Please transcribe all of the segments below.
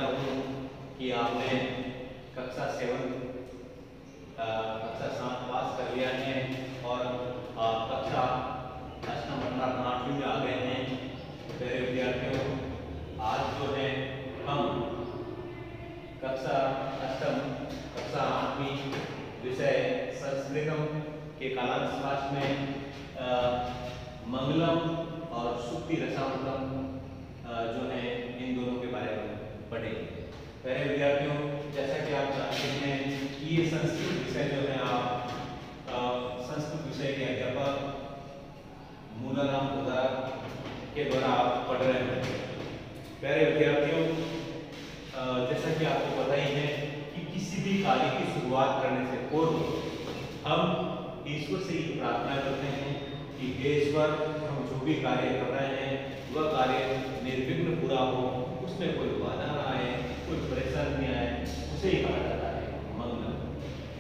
करता हूँ कि आपने कक्षा 7 पास कर लिया है और कक्षा 8वीं में आ गए हैं। प्यारे विद्यार्थियों, आज जो है हम कक्षा 8वीं विषय संस्कृतम के कालांश पाठ में मंगलम और सुक्ति रसामृतम जो है इन दोनों के बारे में पढ़ेंगे। प्यारे विद्यार्थियों, जैसा कि आप जानते हैं कि ये संस्कृत विषय जो है आप संस्कृत विषय के अध्यापक मूलाराम पोद्दार के द्वारा आप पढ़ रहे हैं। प्यारे विद्यार्थियों, जैसा कि आपको पता ही है कि किसी भी कार्य की शुरुआत करने से पूर्व हम ईश्वर से ही प्रार्थना करते हैं कि हे ईश्वर, हम जो भी कार्य कर रहे हैं वह कार्य निर्विघ्न पूरा हो, उसमें कोई बाधा ना आए, कोई परेशानी नहीं आए, उसे ही कहा जाता है मंगलम।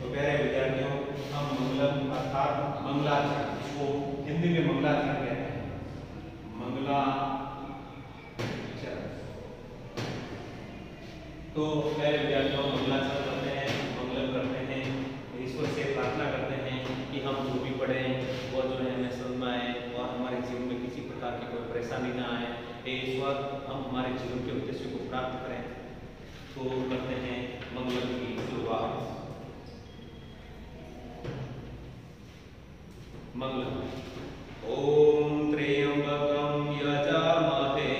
तो प्यारे विद्यार्थियों, हम मंगलम अर्थात मंगलाचरण, इसको हिंदी में मंगलाचरण कहते हैं, मंगलाचरण। तो प्यारे विद्यार्थियों, मंगलाचरण करते हैं, मंगलम करते हैं, ईश्वर से प्रार्थना करते हैं कि हम जो भी पढ़ें वो जो है हमें समझ में आए और हमारे जीवन में किसी प्रकार की कोई परेशानी ना आए। हे ईश्वर, हम हमारे जीवन के उद्देश्य को प्राप्त करें। तो करते हैं मंगलम की शुरुआत। मंगलम। ओम त्र्यंबकम यजामहे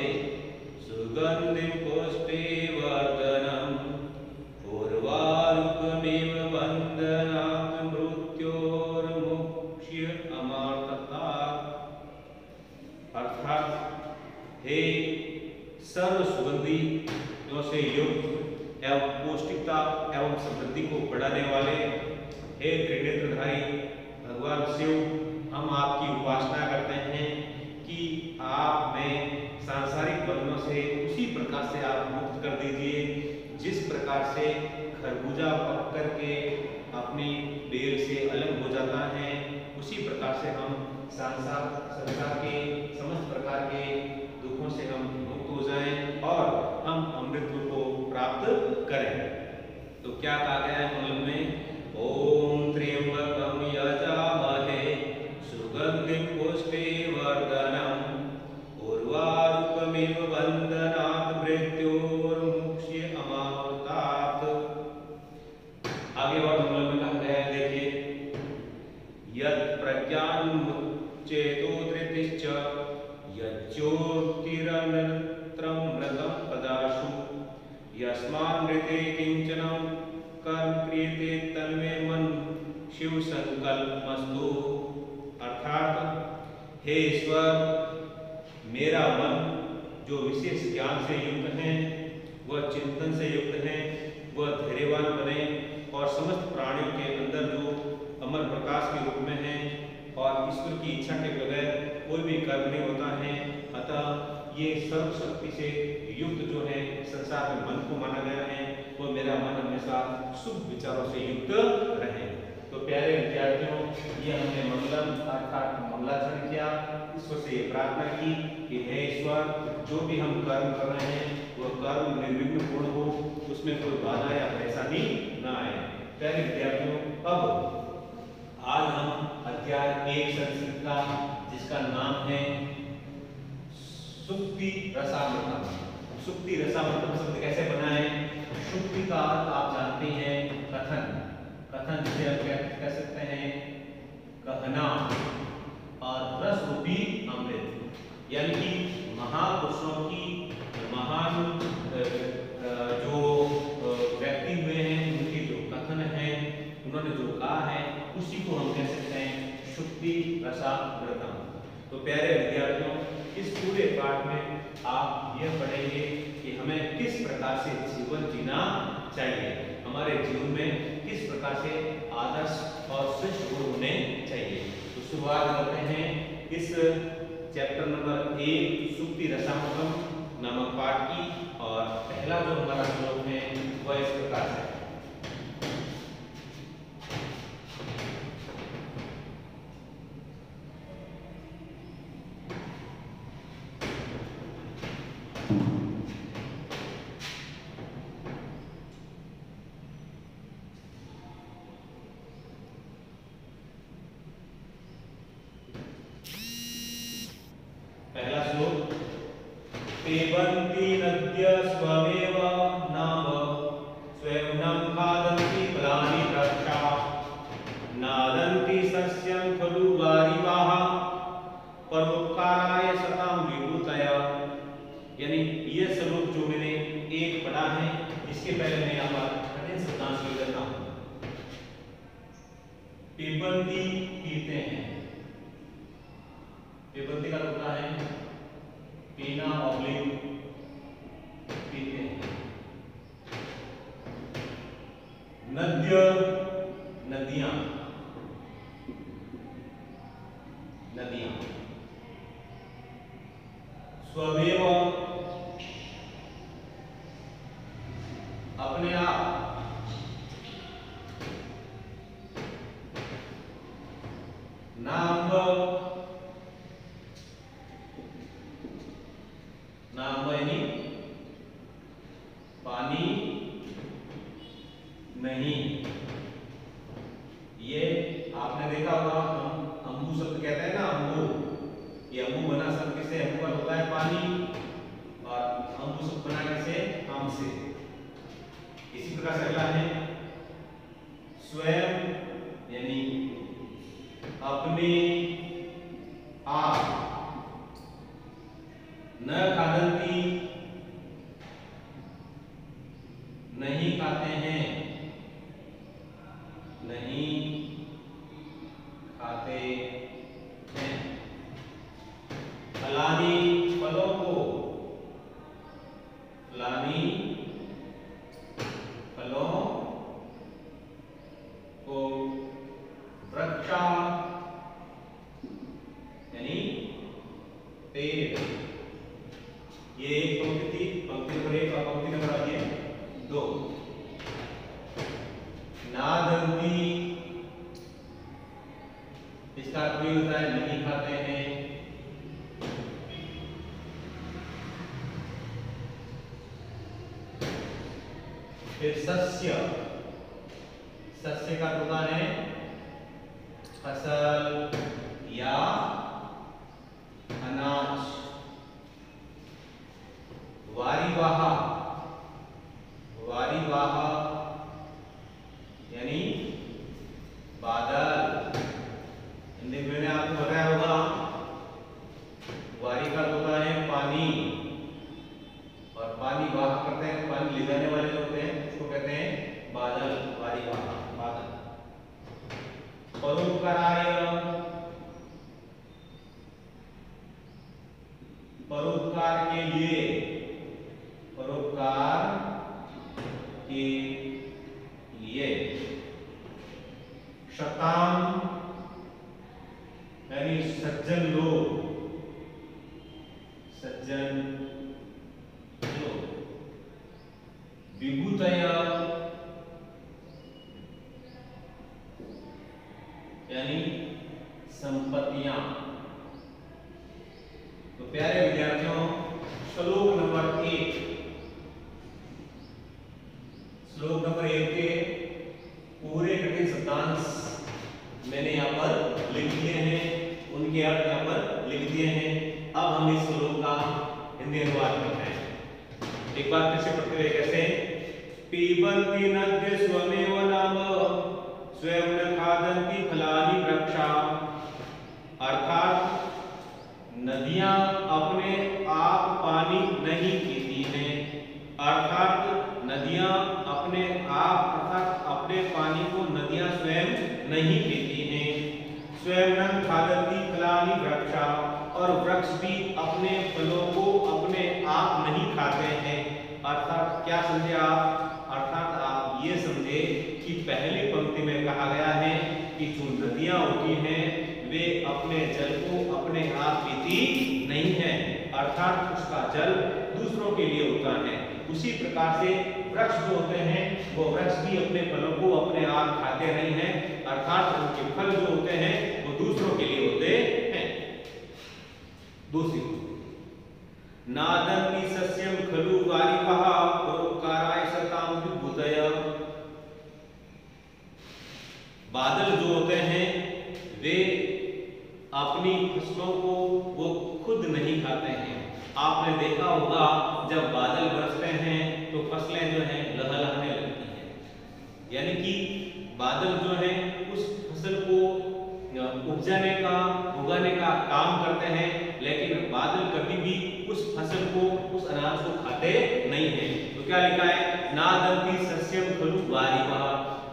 सुगंधिं पुष्टिवर्धनम् उर्वारुकमिव बन्धनात् मृत्योर्मुक्ष्य अमर्त्यतात्। अर्थात हे सर्व सुगंधी गुणों से युक्त एवं पौष्टिकता एवं समृद्धि को बढ़ाने वाले हे त्रिनेत्रधारी भगवान शिव, हम आपकी उपासना करते हैं कि आप में सांसारिक बंधनों से उसी प्रकार से आप मुक्त कर दीजिए जिस प्रकार से खरबूजा पक करके अपनी बेल से अलग हो जाता है, उसी प्रकार से हम संसार के समस्त प्रकार के दुखों से हम मुक्त हो जाएं और हम अमृत को प्राप्त करें। तो क्या कहा गया है मंगलम में? ओम त्र्यंबकम यजामहे सुगंधिं पुष्टिवर्धनम् उर्वारुकमिव बन्धनात् मृत्योर्मुक्ष्य अमर्त्यतात्। आगे और मंगलम में कहा गया है, देखिए, यत् प्रज्ञानमुच्चेतो धृतिश्च यज्ज्योतिरनन्तरं मृतं पदाशु यस्मान्मृते किंचन कर्म क्रियते तन्मे मन शिव संकल्पमस्तु। अर्थात हे ईश्वर, मेरा मन जो विशेष ज्ञान से युक्त है, वह चिंतन से युक्त है, वह धैर्यवान बने और समस्त प्राणियों के अंदर जो अमर प्रकाश के रूप में है और ईश्वर की इच्छा के बगैर कोई भी कर्म नहीं होता है। अतः ये सर्वशक्ति से युक्त जो है संसार में मन को माना गया है, वो मेरा मन हमेशा शुभ विचारों से युक्त रहे। तो प्यारे विद्यार्थियों, ये हमने मंगलम अर्थात मंगलाचरण किया, ईश्वर से ये प्रार्थना की कि हे ईश्वर, जो भी हम कर्म कर रहे हैं वह कर्म निर्विघ्न पूर्ण हो, उसमें कोई बाधा या परेशानी न आए। प्यारे विद्यार्थियों, अब आज हम अध्याय 1 संस्कृत का, जिसका नाम है सुक्ति रसामृतम। सुक्ति रसामृतम शब्द कैसे बना है? सुक्ति का अर्थ आप जानते हैं कथन, कथन जिसे आप क्या कह सकते हैं? कहना। और रस रूपी अमृत, यानी कि महापुरुषों की महान जो व्यक्ति हुए हैं, उनके जो कथन है, उन्होंने जो कहा है, उसी को हम कह सकते हैं सुक्ति रसामृतम। तो प्यारे विद्यार्थियों, इस पूरे पाठ में आप यह पढ़ेंगे कि हमें किस प्रकार से जीवन जीना चाहिए, हमारे जीवन में किस प्रकार से आदर्श और श्रेष्ठ गुण होने चाहिए। तो शुरुआत करते हैं इस चैप्टर नंबर 1 सुक्ति रसामृतम नामक पाठ की। और पहला जो हमारा श्लोक है वह इस प्रकार से, पिबन्ति नद्य स्वमेव नाम स्वयं न खादन्ति फलानि वृक्षा नादन्ति सस्यं खलु वारिवाः परोपकाराय सतां विभूतया। यानी ये श्लोक जो मैंने एक पढ़ा है, इसके पहले मैं यहाँ पर कठिन शब्दांश लिख देता हूँ। पिबन्ति पीते हैं, पिबन्ति का होता है पीना ऑब्लिक पीते हैं। नद्य नदियां, नदियां। स्वमेव अपने आप, नाम नाम यानी पानी नहीं। ये आपने देखा होगा, हम अम्बू शब्द कहते हैं ना, अम्बू। ये अम्बू बना शब्द किससे? अम्बू का होता है पानी, और अम्बू शब्द बना किससे? आम से। इसी प्रकार से अगला है स्वयं यानी अपने आप, न खादन्ति नहीं खाते हैं, नहीं खाते हैं। फलानी फलों को, फलानी फलों को वृक्षा यानी पेड़। ये एक पंक्ति थी, पंक्ति नंबर 1 और पंक्ति नंबर आ गया 2। नादन्ति इसका अर्थ भी होता है नहीं खाते हैं। फिर सस्य, सस्य का होता है फसल या अनाज। वारिवाह, वारिवाह यानी बादल। हिंदी में मैंने आपको बताया होगा, वारी का होता है पानी, और पानी वाह करते हैं, पानी ले जाने वाले जो होते हैं उसको कहते हैं बादल, वारिवाह बादल। परोपकाराय, परोपकार के लिए, परोपकार के लिए। शताम यानी सज्जन लोग, सज्जन लोग। विभूतया यानी संपत्तियां। तो प्यारे विद्यार्थियों, श्लोक नंबर 1, श्लोक नंबर 1 के पूरे कठिन शब्दांश मैंने यहाँ पर लिख दिए हैं, उनके अर्थ यहाँ पर लिख दिए हैं। अब हम इस श्लोक का हिंदी अनुवाद करते हैं। एक बार फिर से पढ़ते हुए कैसे? पिबन्ति नद्य स्वमेव नाम स्वयं न खादन्ति फलानि वृक्षा। अर्थात नदियां अपने आप पानी नहीं पीती हैं, अर्थात नदियां अपने आप अर्थात अपने पानी को नदियां स्वयं नहीं पीती हैं। स्वयं न खादन्ति फलानि वृक्षा, और वृक्ष भी अपने फलों को अपने आप नहीं खाते हैं। अर्थात क्या समझे आप? अर्थात आप ये समझे कि पहली पंक्ति में कहा गया है कि जो नदियां होती हैं वे अपने जल को अपने आप पीती नहीं है, अर्थात उसका जल दूसरों के लिए होता है। उसी प्रकार से वृक्ष जो होते हैं वो वृक्ष भी अपने फलों को अपने आप खाते नहीं हैं, अर्थात उनके फल जो होते हैं वो दूसरों के लिए होते हैं। दूसरी, नादन्ति सस्यं खलु वारिवः परोपकाराय सतां विभूतया। बादल जो होते हैं वे अपनी फसलों को वो खुद नहीं खाते हैं। आपने देखा होगा क्या लिखा है, नादन्ति सस्यम खलु वारिवः,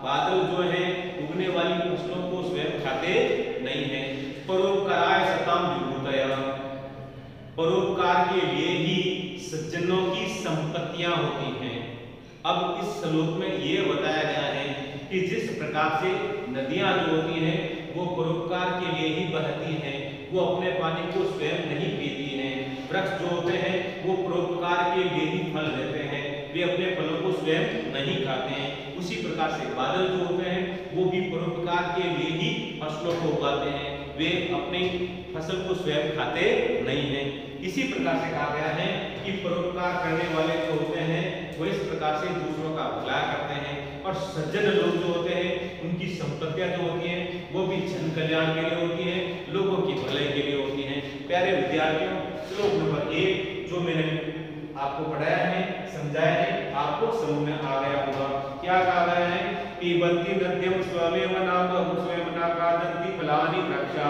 बादल जो है उगने वाली फसलों को स्वयं खाते नहीं है। परोपकाराय सताम विभूतयः, परोपकार के लिए ही सज्जनों की संपत्तियां होती हैं। अब इस श्लोक में ये बताया गया है कि जिस प्रकार से नदियां जो होती हैं वो परोपकार के लिए ही बहती हैं, वो अपने पानी को स्वयं नहीं पीती हैं। वृक्ष जो होते हैं वो परोपकार के लिए ही फल देते हैं, वे अपने फलों को स्वयं नहीं खाते हैं। उसी प्रकार से बादल जो होते हैं वो भी परोपकार के लिए ही फसलों को उगाते हैं, वे अपनी फसल को स्वयं खाते नहीं हैं। इसी प्रकार से कहा गया है कि परोपकार करने वाले जो होते हैं वो इस प्रकार से दूसरों का भला करते हैं, और सज्जन लोग जो होते हैं उनकी संपत्तियां जो होती हैं वो भी जन कल्याण के लिए होती हैं, लोगों की भलाई के लिए होती हैं। प्यारे विद्यार्थियों, श्लोक नंबर 1 जो मैंने आपको पढ़ाया है, समझाया है, आपको समझ में आ गया होगा। क्या कहा गया है, पिबन्ति नद्यं स्वमेव नाम स्वयं नाखादन्ति फलानि वृक्षा,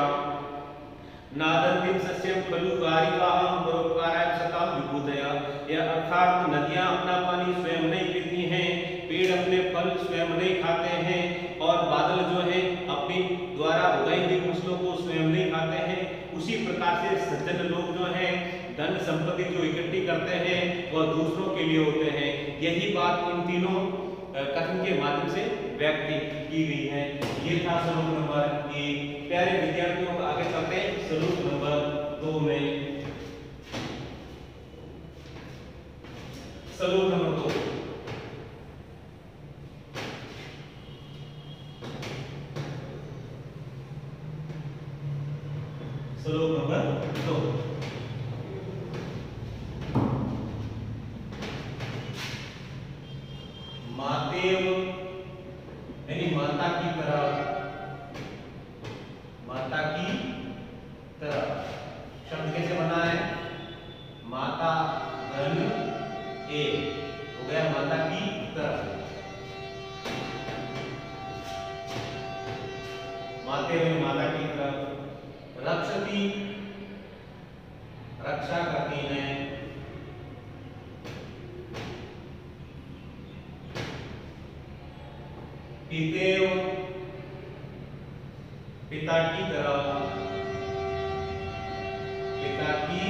नादन्ति सस्यं खलु वारिवः, परोपकाराय सतां विभूतयः। यह अर्थात नदियां अपना पानी स्वयं नहीं पीती हैं, पेड़ अपने फल स्वयं नहीं खाते हैं, और बादल जो है अपनी द्वारा उगाई गई फसलों को स्वयं नहीं खाते हैं। उसी प्रकार से सज्जन लोग जो हैं धन संपत्ति जो इकट्ठी करते हैं वह दूसरों के लिए होते हैं। यही बात इन तीनों कथन के माध्यम से व्यक्त की गई है। ये था श्लोक नंबर 1। प्यारे विद्यार्थियों को आगे चलते हैं श्लोक नंबर 2 में। श्लोक नंबर 2, श्लोक नंबर 2। मातेव यानी माता की तरह, माता की तरह शब्द कैसे बना है, माता धन ए हो गया माता की तरह। माते में माता की तरह, रक्षती रक्षा करती हैं, पितेव पिता की तरह, पिता की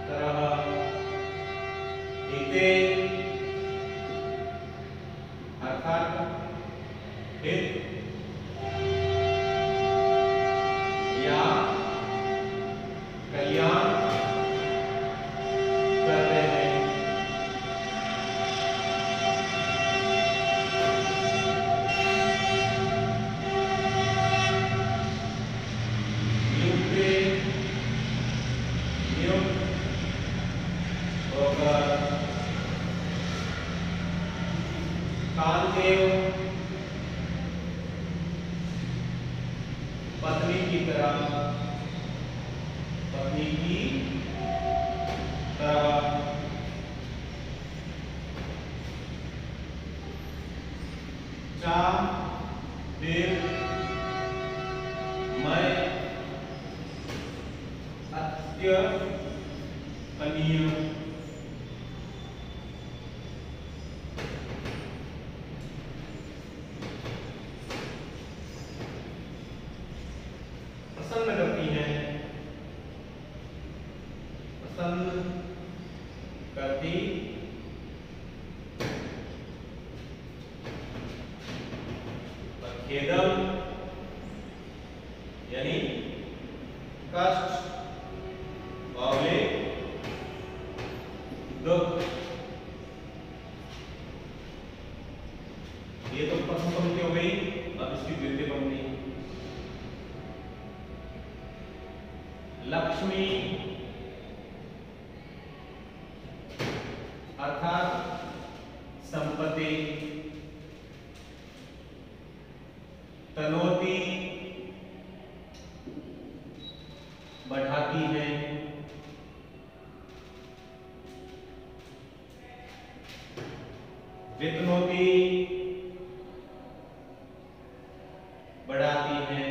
तरह, हिते अर्थात हित या कल्याण करते हैं। पत्नी की तरह, पत्नी की तरह, मैं अत्यपनीय, प्रसन्न करती हैं, प्रसन्न करती, खेदम यानी कष्ट, बावले, दुख। ये तो प्रथम पंक्ति हो गई, अब इसकी द्वितीय पंक्ति। लक्ष्मी अर्थात संपत्ति, तनोती बढ़ाती है, वित्नोती बढ़ाती है,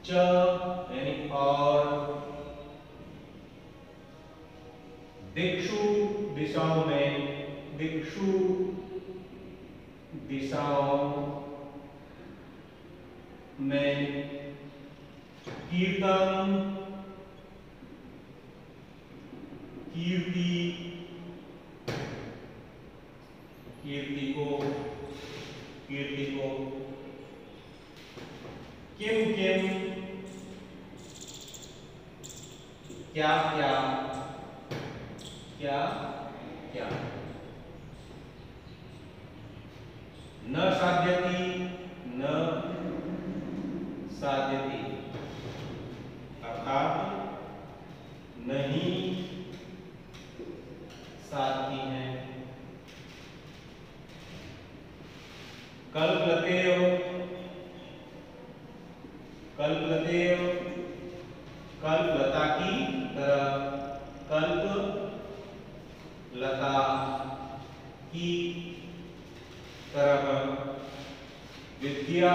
च यानी और, दिक्षु दिशाओं में, दिक्षु दिशाओं में कीर्तन, कीर्ति, कीर्ति को, कीर्ति को, किम किम, क्या क्या, क्या क्या, न साध्यति, न साध्यति, अर्थात नहीं साधती हैं। कल्पलतेव, कल्पलतेव, कल्पलता की तरह, कल्प लता की तरह, विद्या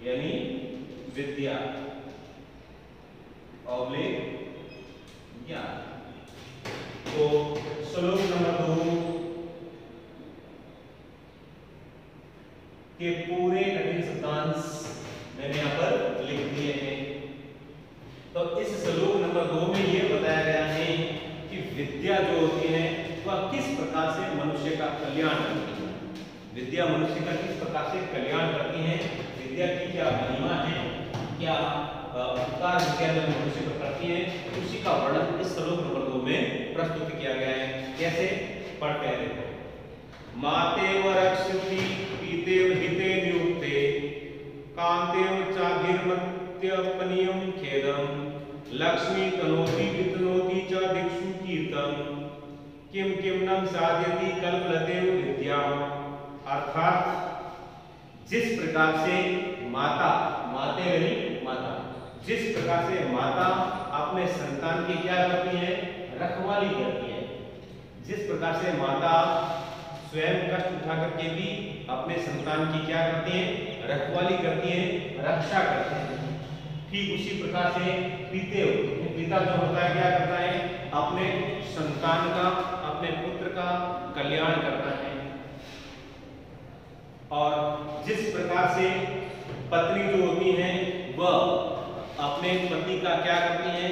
यानी विद्या, ज्ञान। तो श्लोक नंबर 2 के पूरे कठिन शब्दांश मैंने यहाँ पर लिख दिए हैं। तो इस श्लोक नंबर 2 में यह बताया गया है कि विद्या जो होती है वह किस प्रकार से मनुष्य का कल्याण करती है। विद्या मनुष्य का किस प्रकार से कल्याण करती है, विद्या की क्या महिमा है, क्या उपकार विद्या जो मनुष्य को करती है, उसी का वर्णन इस श्लोक नंबर 2 में प्रस्तुत किया गया है। कैसे पढ़ते हैं देखो। मातेव रक्षति पीतेव हिते नियुक्ते कांतेव चाभिर्मत्यपनियं खेदम लक्ष्मी तनोति वितनोति च दिक्षु कीर्तन किम किम नम साध्यति कल्पलतेव विद्या। अर्थात जिस प्रकार से माता, माते यानी माता, जिस प्रकार से माता अपने संतान की क्या करती है, रखवाली करती है, जिस प्रकार से माता स्वयं कष्ट उठा करके भी अपने संतान की क्या करती है, रखवाली करती है, रक्षा करती है, ठीक उसी प्रकार से पिता जो होता है क्या करता है, अपने संतान का, अपने पुत्र का कल्याण करता है। और जिस प्रकार से पत्नी जो होती है वह अपने पति का क्या करती है,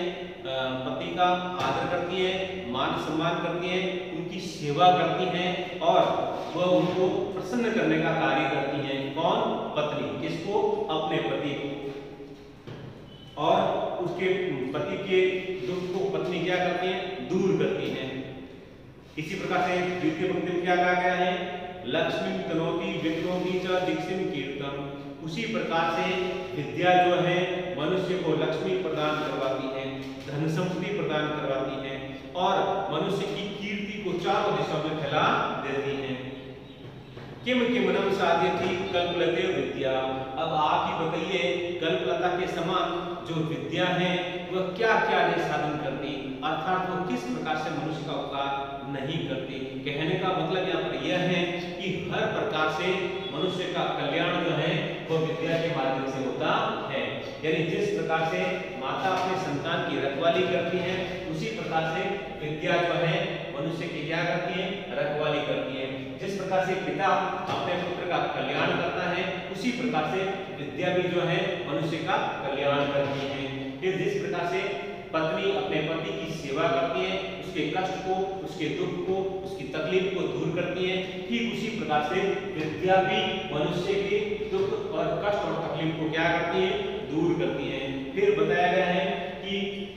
पति का आदर करती है, मान सम्मान करती है, उनकी सेवा करती है और वह उनको प्रसन्न करने का कार्य करती है। कौन? पत्नी। किसको? अपने पति को। और उसके पति के दुख को पत्नी क्या करती है, दूर करती है। इसी प्रकार से द्वितीय पंक्ति में क्या कहा गया है, लक्ष्मी तनोति वितनोति च दीक्षिम कीर्तन। उसी प्रकार से विद्या जो है मनुष्य को लक्ष्मी प्रदान करवाती है, धन संपत्ति प्रदान करवाती है और मनुष्य की कीर्ति को चारों दिशाओं में फैला देती है। किम किमनम साध्यति कल्पलते विद्या। अब आप ही बताइए, कल्पलता के समान जो विद्या है वह क्या क्या नहीं साधन करती, अर्थात वो किस प्रकार से मनुष्य का उपकार नहीं करती। कहने का मतलब यहाँ पर यह है कि हर प्रकार से मनुष्य का कल्याण जो है वो विद्या के माध्यम से होता है। यानी जिस प्रकार से माता अपने संतान की रखवाली करती है, उसी प्रकार से विद्या जो है मनुष्य की क्या करती है, रखवाली करती है। जिस प्रकार से पिता अपने पुत्र का कल्याण करता है, उसी प्रकार से विद्या भी जो है मनुष्य का कल्याण करती है। फिर जिस प्रकार से पत्नी अपने पति की सेवा करती है, उसके कष्ट को, उसके दुख को, उसकी तकलीफ को दूर करती है, ठीक उसी प्रकार से विद्या भी मनुष्य के दुख और कष्ट और तकलीफ को क्या करती है, दूर करती है। फिर बताया गया है कि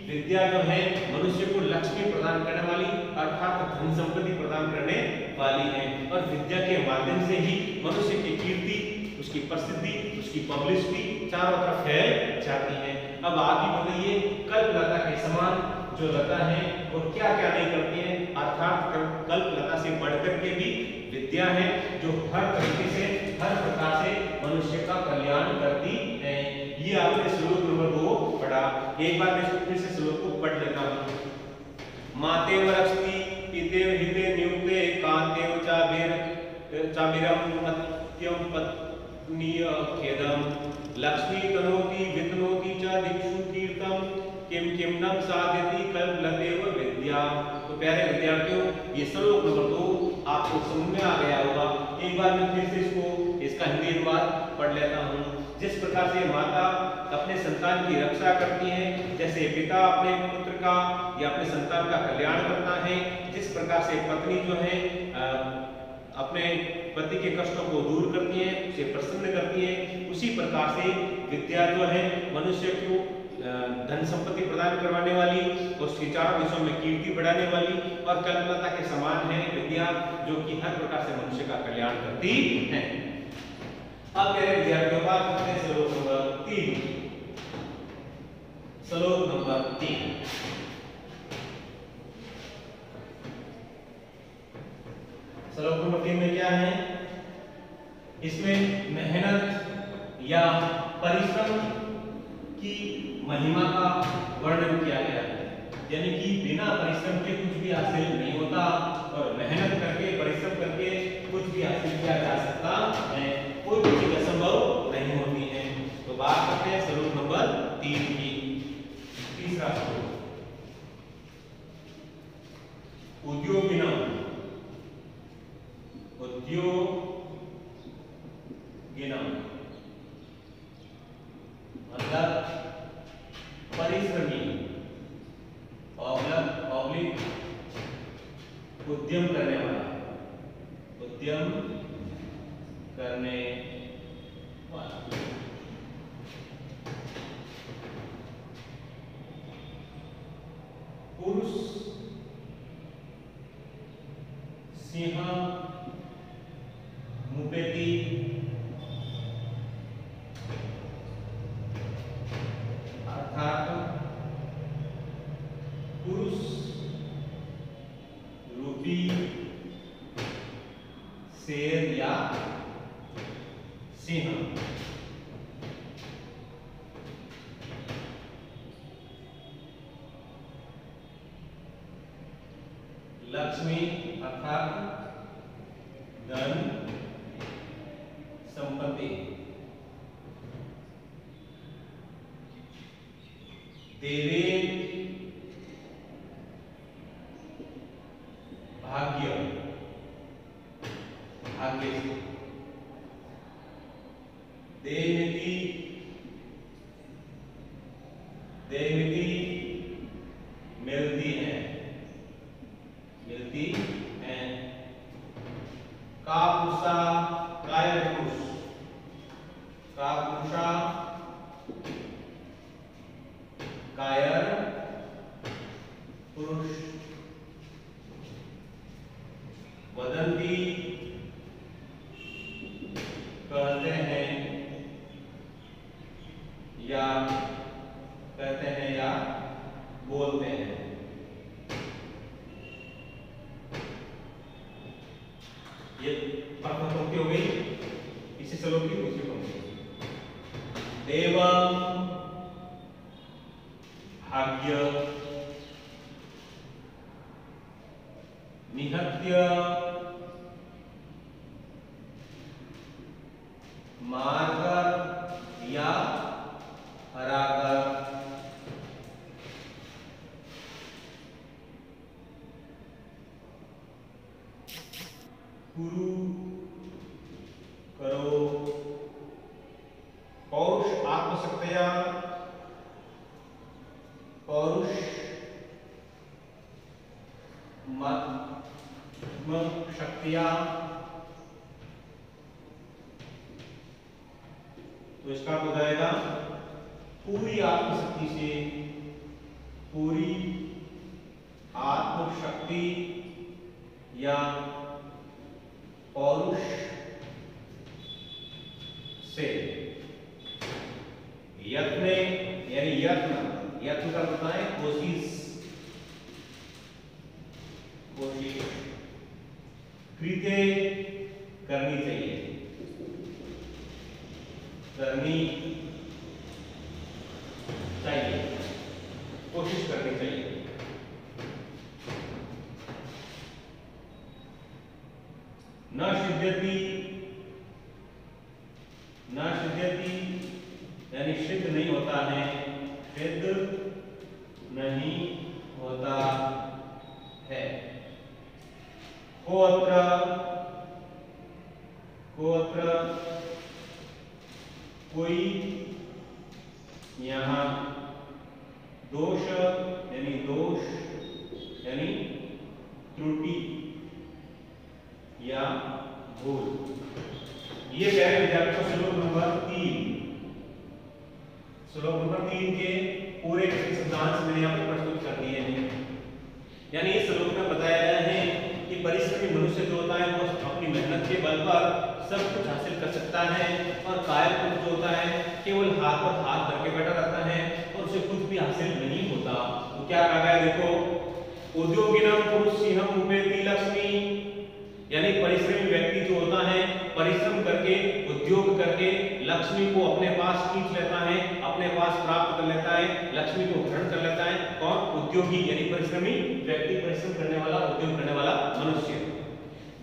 विद्या जो है मनुष्य को लक्ष्मी प्रदान करने वाली अर्थात धन संपत्ति प्रदान करने वाली है और विद्या के माध्यम से ही मनुष्य की कीर्ति, उसकी प्रसिद्धि, उसकी पब्लिसिटी चारों तरफ फैल जाती है। अब आप ही बताइए, कल्पलता के समान जो लता है वो क्या क्या नहीं करती है, अर्थात कल्पलता से बढ़कर के भी विद्या है जो हर तरीके से, हर प्रकार से मनुष्य का कल्याण करती है। ये आपने श्लोक नंबर 2 पढ़ा। एक बार मैं फिर से श्लोक को पढ़ लेता हूँ। मातेव रक्षति पितेव हिते नियुक्ते कांतेव चाभिरम मत्यम पत्नीय खेदम लक्ष्मी तनोति वितनोति च दिक्षु कीर्तम किम किम नम साध्यति कल्पलतेव विद्या। भी एक बात पढ़ लेता हूँ। जिस प्रकार से माता अपने संतान की रक्षा करती है, जैसे पिता अपने पुत्र का या अपने संतान का कल्याण करता है, जिस प्रकार से पत्नी जो है अपने पति के कष्टों को दूर करती है, उसे प्रसन्न करती है, उसी प्रकार से विद्या जो है मनुष्य को धन संपत्ति प्रदान करवाने वाली और उसके चारों दिशों में कीर्ति बढ़ाने वाली और कल्पलता के समान है विद्या, जो कि हर प्रकार से मनुष्य का कल्याण करती है। अब मेरे विद्यार्थियों का श्लोक नंबर 3। श्लोक नंबर 3। श्लोक नंबर 3 में क्या है? इसमें मेहनत या परिश्रम की महिमा का वर्णन किया गया है, यानी कि बिना परिश्रम के कुछ भी हासिल नहीं होता और मेहनत करके परिश्रम करके कुछ भी हासिल किया जा सकता है, कोई भी चीज असंभव नहीं होती है। तो बात करते हैं श्लोक नंबर 3 की। तीसरा श्लोक, उद्योगिनम, उद्योगिनम मतलब परिश्रमी, ऑब्लिक उद्यम करने वाला, उद्यम करने वाला। पुरुष सिंह मुपेति अर्थात पुरुष रूपी शेर या सिंह लक्ष्मी अर्थात धन संपत्ति, देवे भाग्य, भाग्य से, देवती, देवती मिलती है, मिलती है। कापुरुषा कायर पुरुष, कापुरुषा कायर पुरुष। वदंती कहते हैं या कहते हैं या बोलते हैं। ये प्रथम पंक्ति हो गई। इसी श्लोक की दूसरी पंक्ति, देवं भाग्य निहत्य मारकर या हराकर, गुरु करो, पौरुष आत्मशक्तिया, पौरुष शक्तिया। तो इसका हो जाएगा पूरी आत्मशक्ति से, पूरी आत्मशक्ति या पौरुष से। यत्न यानी यत्न, यत्न का मतलब है कोशिश, कोशिश कृत्य करनी चाहिए, करनी चाहिए, कोशिश करनी चाहिए। न सिद्ध्यति, न सिद्ध्यति यानी सिद्ध नहीं होता है, सिद्ध नहीं होता है। कोत्र, कोत्र कोई यहाँ दोष यानी त्रुटि या भूल। ये प्यारे विद्यार्थियों श्लोक नंबर 3 के पूरे सिद्धांत मैंने यहाँ पर प्रस्तुत कर दिए हैं। यानी इस श्लोक में बताया गया है कि परिश्रमी मनुष्य जो होता है वो अपनी मेहनत के बल पर सब कुछ हासिल कर सकता है, और कायर पुरुष जो होता है केवल हाथ पर हाथ धर के बैठा रहता है और उसे कुछ भी हासिल नहीं होता। तो क्या कहा गया देखो, उद्योगिनम पुरुषिहम उपेति लक्ष्मी, यानी परिश्रमी व्यक्ति जो होता है परिश्रम करके उद्योग करके लक्ष्मी को अपने पास खींच लेता है, अपने पास प्राप्त कर लेता है, लक्ष्मी को ग्रहण कर लेता है। कौन? उद्योगी यानी परिश्रमी व्यक्ति, परिश्रम करने वाला, उद्योग करने वाला मनुष्य।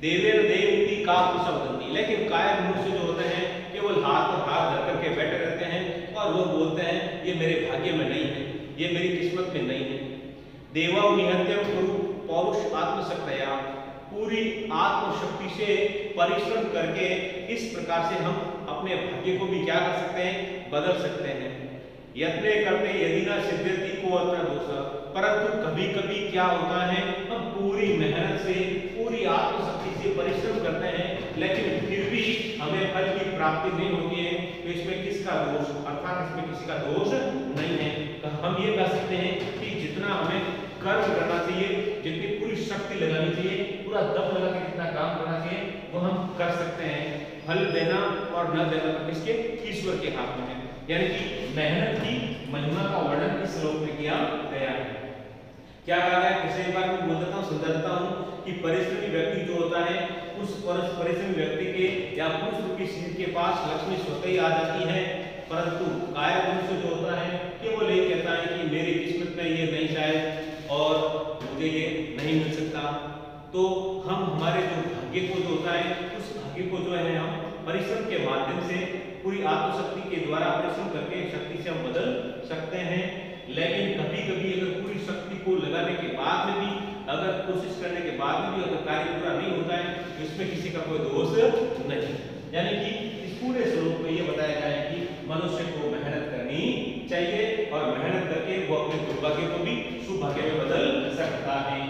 देवेर देवती का पुरुषवदंती, लेकिन कायर मनुष्य जो होते हैं केवल हाथ पर हाथ धर करके बैठे रहते हैं और वो बोलते हैं ये मेरे भाग्य में नहीं है, ये मेरी किस्मत में नहीं है। देवम निहत्यम कुरु पौरुष आत्मशक्तया, पूरी आत्मशक्ति से परिश्रम करके इस प्रकार से हम अपने भाग्य को भी क्या कर सकते हैं? बदल सकते हैं। यत्ने करते यदि न सिद्ध्यति को अत्र दोष, परंतु कभी कभी क्या होता है हम पूरी मेहनत से पूरी आत्मशक्ति से परिश्रम करते हैं लेकिन फिर भी हमें फल की प्राप्ति नहीं होती है। तो इसमें किसका दोष? अर्थात इसमें किसी का दोष नहीं है। तो हम ये कह सकते हैं कि जितना हमें कर्म करना चाहिए, जितनी पूरी शक्ति लगानी चाहिए, पूरा दम लगा के जितना काम करना चाहिए वो हम कर सकते हैं। फल देना और न देना तो किसके? ईश्वर के हाथ में है। यानी कि मेहनत की महिमा का वर्णन इस श्लोक में किया गया है। क्या कहा गया? फिर से एक बार मैं बोल देता हूँ, समझाता हूँ कि परिश्रमी व्यक्ति जो होता है उस परिश्रमी व्यक्ति के या पुरुष रूपी शरीर के पास लक्ष्मी स्वतः ही आ जाती है, परंतु कायर मनुष्य जो होता है केवल ये कहता है कि मेरी किस्मत में ये नहीं शायद और मुझे ये नहीं मिल सकता। तो हम हमारे जो भाग्य को जो होता है उस भाग्य को जो है हम परिश्रम के माध्यम से पूरी आत्मशक्ति के द्वारा परिश्रम करके शक्ति से हम बदल सकते हैं। लेकिन कभी कभी अगर पूरी शक्ति को लगाने के बाद में भी, अगर कोशिश करने के बाद में भी अगर कार्य पूरा नहीं होता है तो इसमें किसी का कोई दोष नहीं। यानी कि इस पूरे श्लोक में ये बताया गया है कि मनुष्य को मेहनत करनी चाहिए और मेहनत करके वो अपने दुर्भाग्य को भी सौभाग्य में बदल सकता है।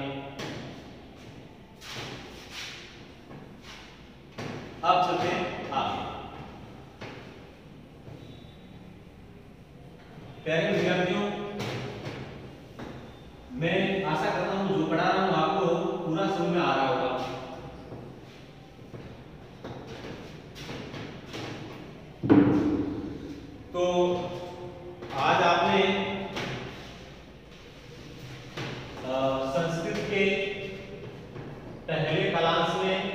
अब चलते हैं आगे। प्यारे विद्यार्थियों, मैं आशा करता हूं जो पढ़ा रहा हूं आपको पूरा समझ में आ रहा होगा। तो आज आपने संस्कृत के पहले क्लास में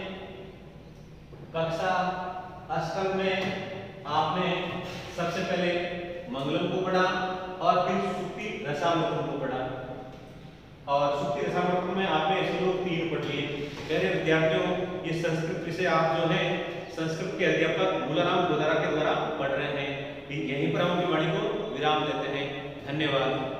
कक्षा अष्टम में आपने सबसे पहले मंगलम को पढ़ा और फिर सुक्ति रसामृतम को पढ़ा, और सुक्ति रसामृतम में आपने श्लोक 3 पढ़ लिए। प्यारे विद्यार्थियों, ये संस्कृत विषय आप जो है संस्कृत के अध्यापक मूलाराम गोदारा के द्वारा पढ़ रहे हैं। यहीं पर हम अपनी वाणी को विराम देते हैं। धन्यवाद।